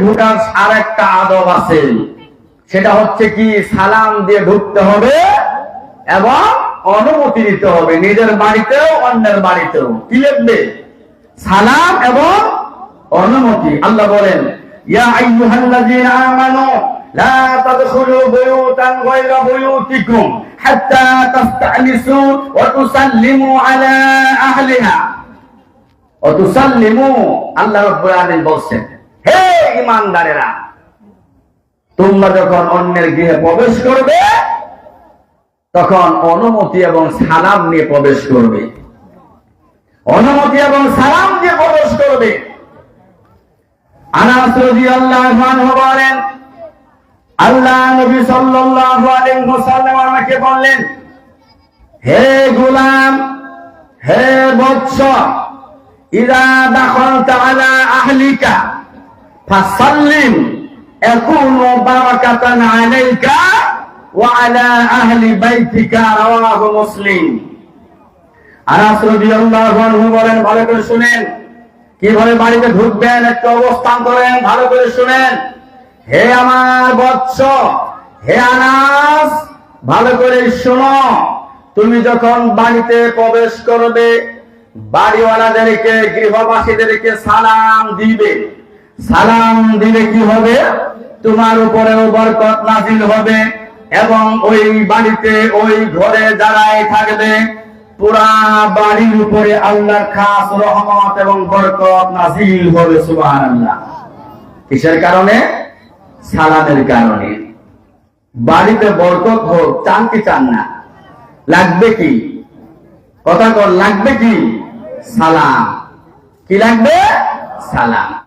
ঢুকার আর একটা আদব আছে, সেটা হচ্ছে কি সালাম দিয়ে ঢুকতে হবে এবং অনুমতি দিতে হবে, নিজের বাড়িতেও অন্যের বাড়িতেও। কি লিখবে? সালাম এবং অনুমতি। আল্লাহ বলেন, ইয়া আইয়ুহাল্লাযীনা আমানু লা তাদখুলু বুয়ুতান গায়রা বুয়ুতিকুম হাত্তা তাসতানিসু ওয়া তুসাল্লিমু আলা আহলিহা ওয়া তুসাল্লিমু। আল্লাহ রাব্বুল আলামিন বলেন, হে ঈমানদারেরা, তোমরা যখন অন্যের গৃহে প্রবেশ করবে তখন অনুমতি এবং সালাম নিয়ে প্রবেশ করবে, অনুমতি এবং সালাম দিয়ে প্রবেশ করবে। আনাস রাদিয়াল্লাহু আনহু বলেন, আল্লাহ নবী সাল্লাল্লাহু আলাইহি ওয়াসাল্লাম আমাকে বললেন, হে গোলাম, হে বৎস, ইযা দাখালতা আলা আহলিকা ফাসাল্লিম ইয়াকুনু বারাকাতান আলাইকা ওয়া আলা আহলি বাইতিকা। রাওয়াহু মুসলিম। আনাস রাদিয়াল্লাহু আনহু বলেন, ভালো করে শুনেন, কিভাবে বাড়িতে ঢুকবেন একটু অবস্থান করেন, ভালো করে শুনেন। হে আমার বৎস, হে আনাস, ভালো করে শোনো, তুমি যখন বাড়িতে প্রবেশ করবে বাড়িওয়ালাদেরকে, গৃহবাসীদেরকে সালাম দিবে। সালাম দিলে কি হবে? তোমার উপরেও বরকত নাযিল হবে এবং ওই বাড়িতে ওই ঘরে যারাই থাকবে পুরা বাড়ির উপরে আল্লাহর খাস রহমত এবং বরকত নাযিল হবে। সুবহানাল্লাহ। কিসের কারণে? সালামের কারণে। বাড়িতে বরকত হোক, চান কি চান না? লাগবে কি? কথা কর, লাগবে কি? সালাম। কি লাগবে? সালাম।